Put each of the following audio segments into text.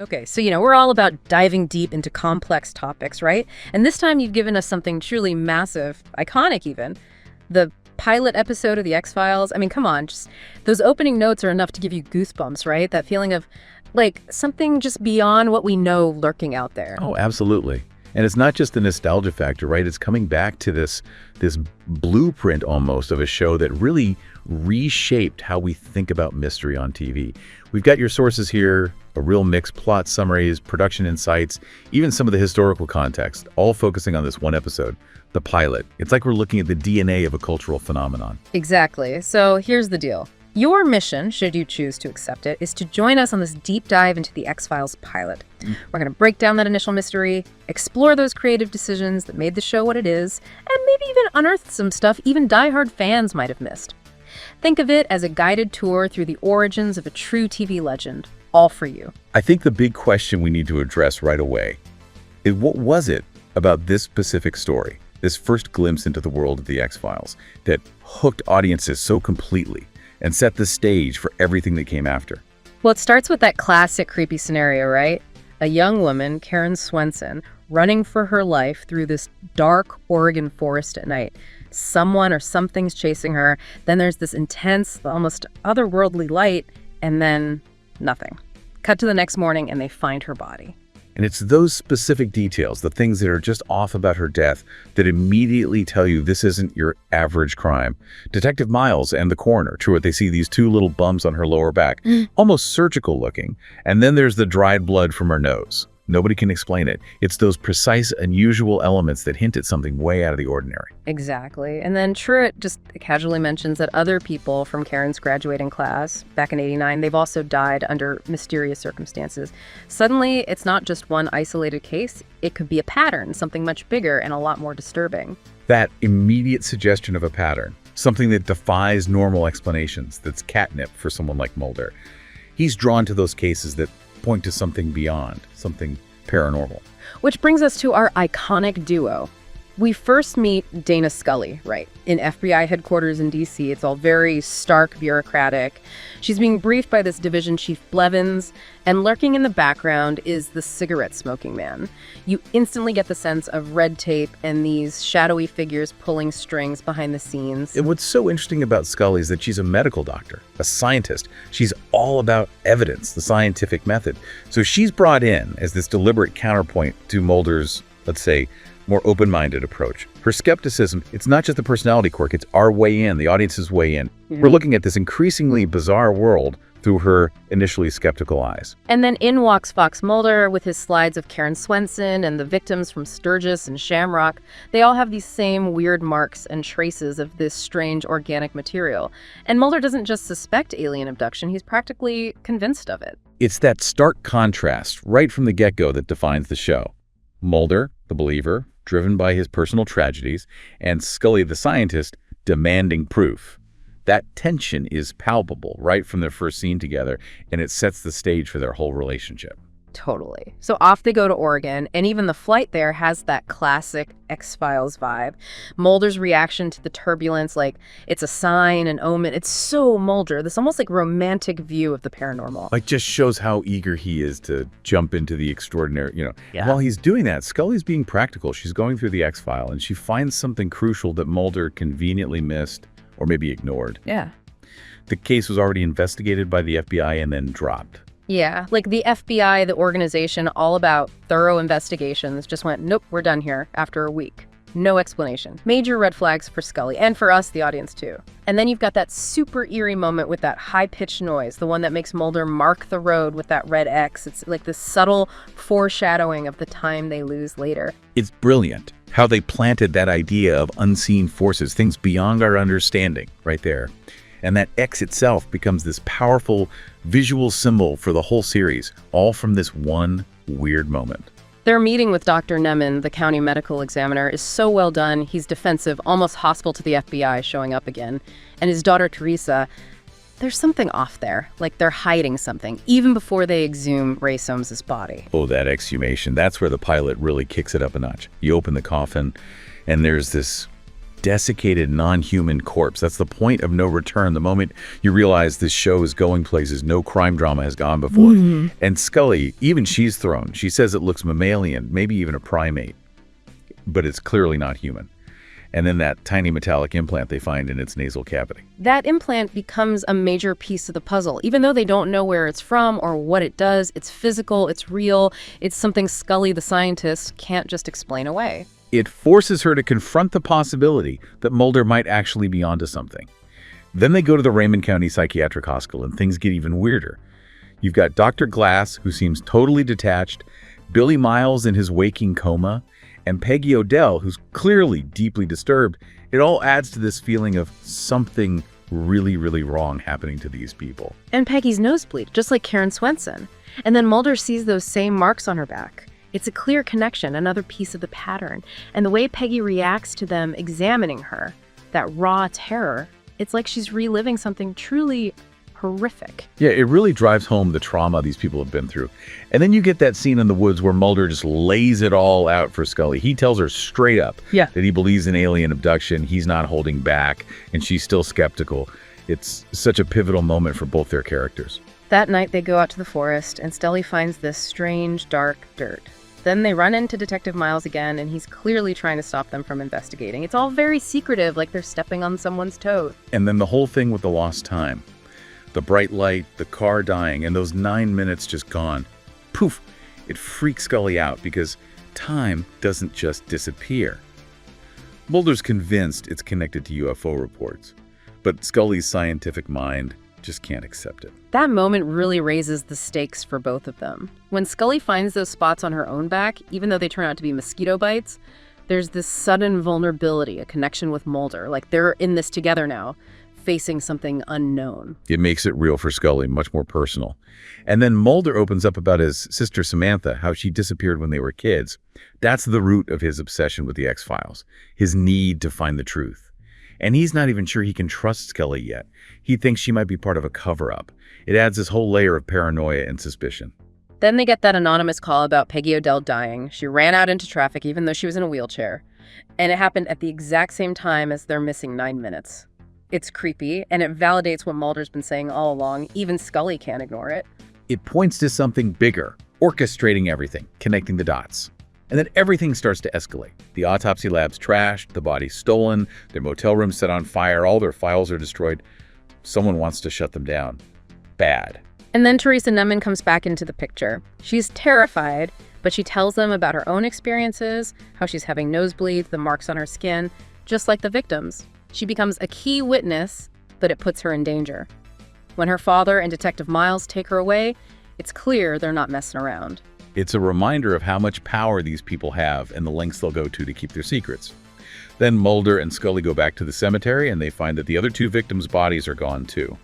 Okay, so we're all about diving deep into complex topics, right? And this time you've given us something truly massive, iconic even. The pilot episode of The X-Files. I mean, come on, just those opening notes are enough to give you goosebumps, right? That feeling of, like, something just beyond what we know lurking out there. Oh, absolutely. And it's not just the nostalgia factor, right? It's coming back to this blueprint almost of a show that really reshaped how we think about mystery on TV. We've got your sources here, a real mix, plot summaries, production insights, even some of the historical context, all focusing on this one episode, the pilot. It's like we're looking at the DNA of a cultural phenomenon. Exactly. So here's the deal. Your mission, should you choose to accept it, is to join us on this deep dive into the X-Files pilot. We're going to break down that initial mystery, explore those creative decisions that made the show what it is, and maybe even unearth some stuff even diehard fans might have missed. Think of it as a guided tour through the origins of a true TV legend, all for you. I think the big question we need to address right away is, what was it about this specific story, this first glimpse into the world of the X-Files, that hooked audiences so completely and set the stage for everything that came after? Well, it starts with that classic creepy scenario, right? A young woman, Karen Swenson, running for her life through this dark Oregon forest at night. Someone or something's chasing her. Then there's this intense, almost otherworldly light, and then nothing. Cut to the next morning, and they find her body. And it's those specific details, the things that are just off about her death, that immediately tell you this isn't your average crime. Detective Miles and the coroner, true, they see these two little bumps on her lower back, almost surgical looking. And then there's the dried blood from her nose. Nobody can explain it. It's those precise, unusual elements that hint at something way out of the ordinary. Exactly. And then Truitt just casually mentions that other people from Karen's graduating class back in '89, they've also died under mysterious circumstances. Suddenly, it's not just one isolated case. It could be a pattern, something much bigger and a lot more disturbing. That immediate suggestion of a pattern, something that defies normal explanations, that's catnip for someone like Mulder. He's drawn to those cases that point to something beyond, something paranormal. Which brings us to our iconic duo. We first meet Dana Scully, right, in FBI headquarters in D.C. It's all very stark, bureaucratic. She's being briefed by this division chief Blevins, and lurking in the background is the cigarette-smoking man. You instantly get the sense of red tape and these shadowy figures pulling strings behind the scenes. And what's so interesting about Scully is that she's a medical doctor, a scientist. She's all about evidence, the scientific method. So she's brought in as this deliberate counterpoint to Mulder's, let's say, more open-minded approach. Her skepticism, it's not just the personality quirk, it's our way in, the audience's way in. We're looking at this increasingly bizarre world through her initially skeptical eyes. And then in walks Fox Mulder with his slides of Karen Swenson and the victims from Sturgis and Shamrock. They all have these same weird marks and traces of this strange organic material. And Mulder doesn't just suspect alien abduction, he's practically convinced of it. It's that stark contrast right from the get-go that defines the show. Mulder, the believer, driven by his personal tragedies, and Scully, the scientist, demanding proof. That tension is palpable right from their first scene together, and it sets the stage for their whole relationship. Totally. So off they go to Oregon, and even the flight there has that classic X-Files vibe. Mulder's reaction to the turbulence, like it's a sign, an omen. It's so Mulder, this almost like romantic view of the paranormal. Like, just shows how eager he is to jump into the extraordinary, Yeah. While he's doing that, Scully's being practical. She's going through the X-File, and she finds something crucial that Mulder conveniently missed or maybe ignored. Yeah. The case was already investigated by the FBI and then dropped. Yeah, like the FBI, the organization all about thorough investigations, just went, nope, we're done here after a week. No explanation. Major red flags for Scully, and for us, the audience, too. And then you've got that super eerie moment with that high-pitched noise, the one that makes Mulder mark the road with that red X. It's like this subtle foreshadowing of the time they lose later. It's brilliant how they planted that idea of unseen forces, things beyond our understanding, right there. And that X itself becomes this powerful visual symbol for the whole series, all from this one weird moment. Their meeting with Dr. Nemen, the county medical examiner, is so well done. He's defensive, almost hostile to the FBI showing up again. And his daughter, Teresa, there's something off there. Like they're hiding something, even before they exhume Ray Soames' body. Oh, that exhumation. That's where the pilot really kicks it up a notch. You open the coffin, and there's this desiccated, non-human corpse. That's the point of no return. The moment you realize this show is going places no crime drama has gone before. And Scully, even she's thrown. She says it looks mammalian, maybe even a primate, but it's clearly not human. And then that tiny metallic implant they find in its nasal cavity. That implant becomes a major piece of the puzzle. Even though they don't know where it's from or what it does, it's physical, it's real, it's something Scully, the scientist, can't just explain away. It forces her to confront the possibility that Mulder might actually be onto something. Then they go to the Raymond County Psychiatric Hospital, and things get even weirder. You've got Dr. Glass, who seems totally detached, Billy Miles in his waking coma, and Peggy Odell, who's clearly deeply disturbed. It all adds to this feeling of something really, really wrong happening to these people. And Peggy's nosebleed, just like Karen Swenson. And then Mulder sees those same marks on her back. It's a clear connection, another piece of the pattern. And the way Peggy reacts to them examining her, that raw terror, it's like she's reliving something truly horrific. Yeah, it really drives home the trauma these people have been through. And then you get that scene in the woods where Mulder just lays it all out for Scully. He tells her straight up that he believes in alien abduction. He's not holding back, and she's still skeptical. It's such a pivotal moment for both their characters. That night they go out to the forest, and Scully finds this strange, dark dirt. Then they run into Detective Miles again, and he's clearly trying to stop them from investigating. It's all very secretive, like they're stepping on someone's toes. And then the whole thing with the lost time. The bright light, the car dying, and those 9 minutes just gone. Poof! It freaks Scully out because time doesn't just disappear. Mulder's convinced it's connected to UFO reports, but Scully's scientific mind just can't accept it. That moment really raises the stakes for both of them. When Scully finds those spots on her own back, even though they turn out to be mosquito bites, there's this sudden vulnerability, a connection with Mulder, like they're in this together now, facing something unknown. It makes it real for Scully, much more personal. And then Mulder opens up about his sister Samantha, how she disappeared when they were kids. That's the root of his obsession with the X-Files, his need to find the truth. And he's not even sure he can trust Scully yet. He thinks she might be part of a cover-up. It adds this whole layer of paranoia and suspicion. Then they get that anonymous call about Peggy Odell dying. She ran out into traffic even though she was in a wheelchair. And it happened at the exact same time as their missing 9 minutes. It's creepy, and it validates what Mulder's been saying all along. Even Scully can't ignore it. It points to something bigger, orchestrating everything, connecting the dots. And then everything starts to escalate. The autopsy lab's trashed, the body's stolen, their motel room set on fire, all their files are destroyed. Someone wants to shut them down. Bad. And then Teresa Nunman comes back into the picture. She's terrified, but she tells them about her own experiences, how she's having nosebleeds, the marks on her skin, just like the victims. She becomes a key witness, but it puts her in danger. When her father and Detective Miles take her away, it's clear they're not messing around. It's a reminder of how much power these people have and the lengths they'll go to keep their secrets. Then Mulder and Scully go back to the cemetery and they find that the other 2 victims' bodies are gone too.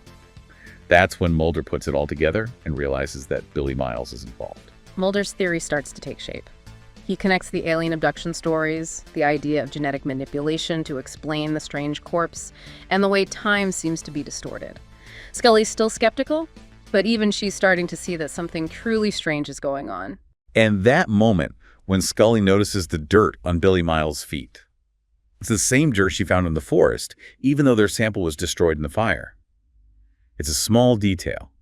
That's when Mulder puts it all together and realizes that Billy Miles is involved. Mulder's theory starts to take shape. He connects the alien abduction stories, the idea of genetic manipulation to explain the strange corpse, and the way time seems to be distorted. Scully's still skeptical, but even she's starting to see that something truly strange is going on. And that moment when Scully notices the dirt on Billy Miles' feet. It's the same dirt she found in the forest, even though their sample was destroyed in the fire. It's a small detail,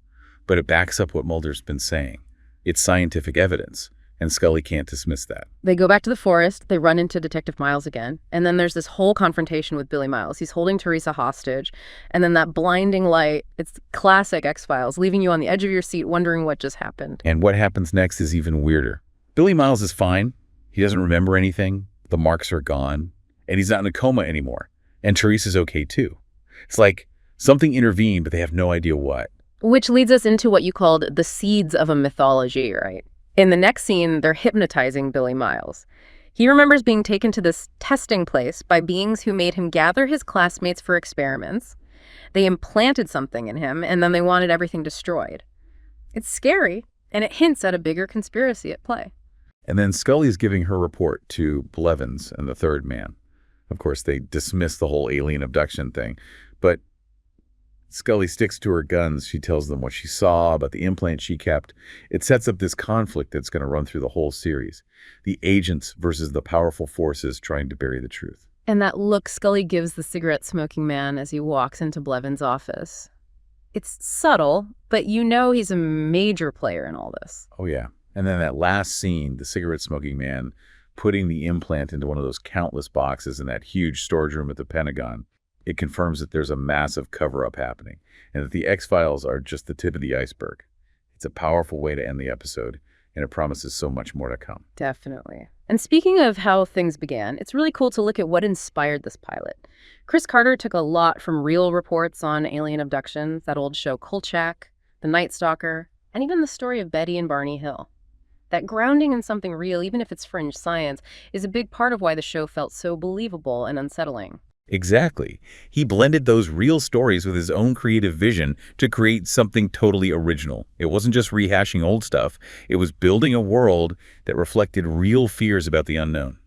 but it backs up what Mulder's been saying. It's scientific evidence. And Scully can't dismiss that. They go back to the forest, they run into Detective Miles again, and then there's this whole confrontation with Billy Miles. He's holding Teresa hostage, and then that blinding light, it's classic X-Files, leaving you on the edge of your seat wondering what just happened. And what happens next is even weirder. Billy Miles is fine. He doesn't remember anything. The marks are gone, and he's not in a coma anymore. And Teresa's okay too. It's like something intervened, but they have no idea what. Which leads us into what you called the seeds of a mythology, right? In the next scene, they're hypnotizing Billy Miles. He remembers being taken to this testing place by beings who made him gather his classmates for experiments. They implanted something in him, and then they wanted everything destroyed. It's scary, and it hints at a bigger conspiracy at play. And then Scully's giving her report to Blevins and the third man. Of course, they dismiss the whole alien abduction thing, but Scully sticks to her guns. She tells them what she saw, about the implant she kept. It sets up this conflict that's going to run through the whole series. The agents versus the powerful forces trying to bury the truth. And that look Scully gives the cigarette-smoking man as he walks into Blevins' office. It's subtle, but you know he's a major player in all this. Oh, yeah. And then that last scene, the cigarette-smoking man putting the implant into one of those countless boxes in that huge storage room at the Pentagon, it confirms that there's a massive cover-up happening and that the X-Files are just the tip of the iceberg. It's a powerful way to end the episode, and it promises so much more to come. Definitely. And speaking of how things began, it's really cool to look at what inspired this pilot. Chris Carter took a lot from real reports on alien abductions, that old show Kolchak, The Night Stalker, and even the story of Betty and Barney Hill. That grounding in something real, even if it's fringe science, is a big part of why the show felt so believable and unsettling. Exactly. He blended those real stories with his own creative vision to create something totally original. It wasn't just rehashing old stuff. It was building a world that reflected real fears about the unknown.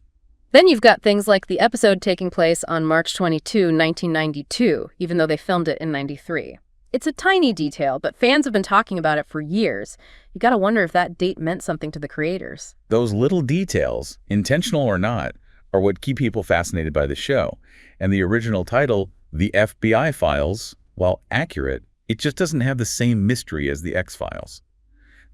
Then you've got things like the episode taking place on March 22, 1992, even though they filmed it in 93. It's a tiny detail, but fans have been talking about it for years. You gotta wonder if that date meant something to the creators. Those little details, intentional or not, are what keep people fascinated by the show. And the original title, The FBI Files, while accurate, it just doesn't have the same mystery as The X-Files.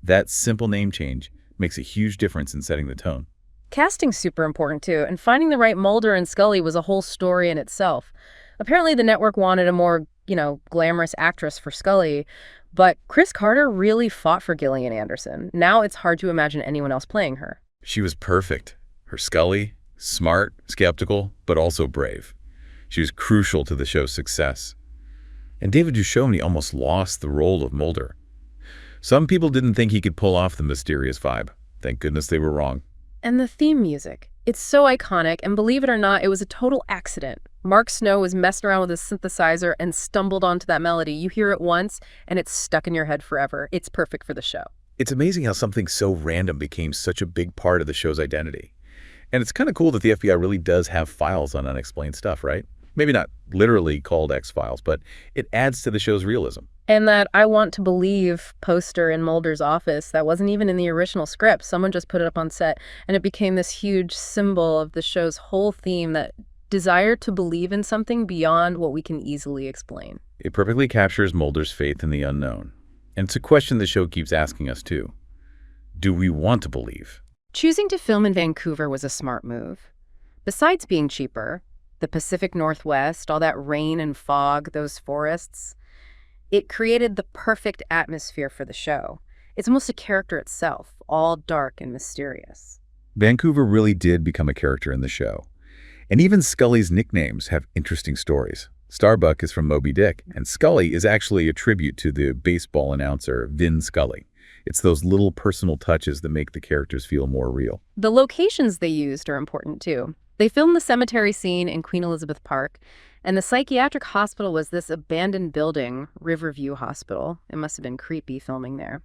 That simple name change makes a huge difference in setting the tone. Casting's super important too, and finding the right Mulder and Scully was a whole story in itself. Apparently the network wanted a more, glamorous actress for Scully, but Chris Carter really fought for Gillian Anderson. Now it's hard to imagine anyone else playing her. She was perfect. Her Scully, smart, skeptical, but also brave. She was crucial to the show's success. And David Duchovny almost lost the role of Mulder. Some people didn't think he could pull off the mysterious vibe. Thank goodness they were wrong. And the theme music. It's so iconic, and believe it or not, it was a total accident. Mark Snow was messing around with his synthesizer and stumbled onto that melody. You hear it once, and it's stuck in your head forever. It's perfect for the show. It's amazing how something so random became such a big part of the show's identity. And it's kind of cool that the FBI really does have files on unexplained stuff, right? Maybe not literally called X-Files, but it adds to the show's realism. And that I want to believe poster in Mulder's office that wasn't even in the original script. Someone just put it up on set, and it became this huge symbol of the show's whole theme, that desire to believe in something beyond what we can easily explain. It perfectly captures Mulder's faith in the unknown. And it's a question the show keeps asking us too. Do we want to believe? Choosing to film in Vancouver was a smart move. Besides being cheaper, the Pacific Northwest, all that rain and fog, those forests, it created the perfect atmosphere for the show. It's almost a character itself, all dark and mysterious. Vancouver really did become a character in the show. And even Scully's nicknames have interesting stories. Starbuck is from Moby Dick, and Scully is actually a tribute to the baseball announcer Vin Scully. It's those little personal touches that make the characters feel more real. The locations they used are important too. They filmed the cemetery scene in Queen Elizabeth Park, and the psychiatric hospital was this abandoned building, Riverview Hospital. It must have been creepy filming there.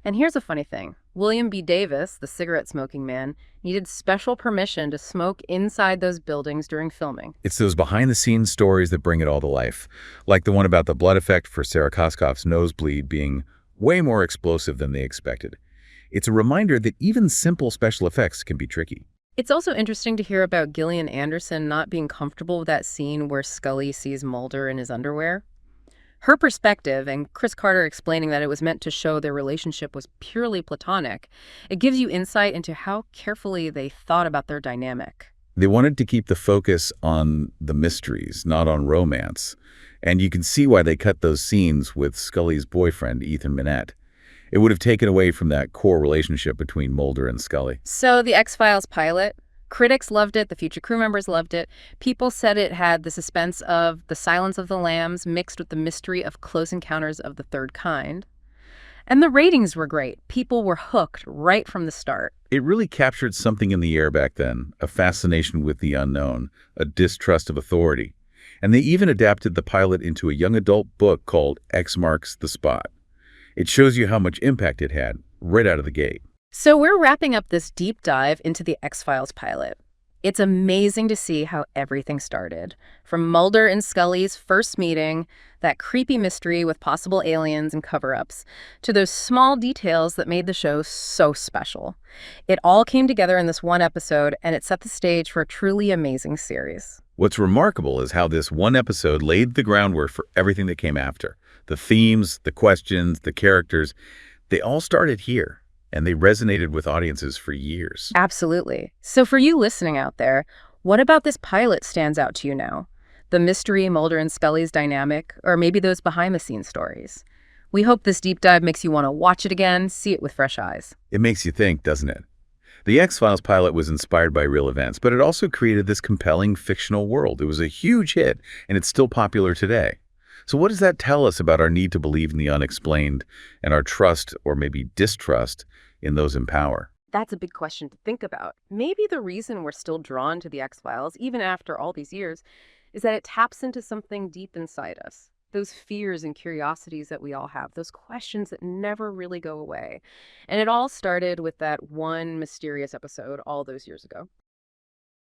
And here's a funny thing. William B. Davis, the cigarette-smoking man, needed special permission to smoke inside those buildings during filming. It's those behind-the-scenes stories that bring it all to life, like the one about the blood effect for Sarah Koskoff's nosebleed being way more explosive than they expected. It's a reminder that even simple special effects can be tricky. It's also interesting to hear about Gillian Anderson not being comfortable with that scene where Scully sees Mulder in his underwear. Her perspective, and Chris Carter explaining that it was meant to show their relationship was purely platonic, it gives you insight into how carefully they thought about their dynamic. They wanted to keep the focus on the mysteries, not on romance. And you can see why they cut those scenes with Scully's boyfriend, Ethan Minette. It would have taken away from that core relationship between Mulder and Scully. So the X-Files pilot, critics loved it, the future crew members loved it. People said it had the suspense of The Silence of the Lambs mixed with the mystery of Close Encounters of the Third Kind. And the ratings were great. People were hooked right from the start. It really captured something in the air back then, a fascination with the unknown, a distrust of authority. And they even adapted the pilot into a young adult book called X Marks the Spot. It shows you how much impact it had right out of the gate. So we're wrapping up this deep dive into the X-Files pilot. It's amazing to see how everything started. From Mulder and Scully's first meeting, that creepy mystery with possible aliens and cover-ups, to those small details that made the show so special. It all came together in this one episode, and it set the stage for a truly amazing series. What's remarkable is how this one episode laid the groundwork for everything that came after. The themes, the questions, the characters, they all started here, and they resonated with audiences for years. Absolutely. So for you listening out there, what about this pilot stands out to you now? The mystery, Mulder and Scully's dynamic, or maybe those behind-the-scenes stories? We hope this deep dive makes you want to watch it again, see it with fresh eyes. It makes you think, doesn't it? The X-Files pilot was inspired by real events, but it also created this compelling fictional world. It was a huge hit, and it's still popular today. So what does that tell us about our need to believe in the unexplained and our trust, or maybe distrust, in those in power? That's a big question to think about. Maybe the reason we're still drawn to the X-Files, even after all these years, is that it taps into something deep inside us. Those fears and curiosities that we all have, those questions that never really go away. And it all started with that one mysterious episode all those years ago.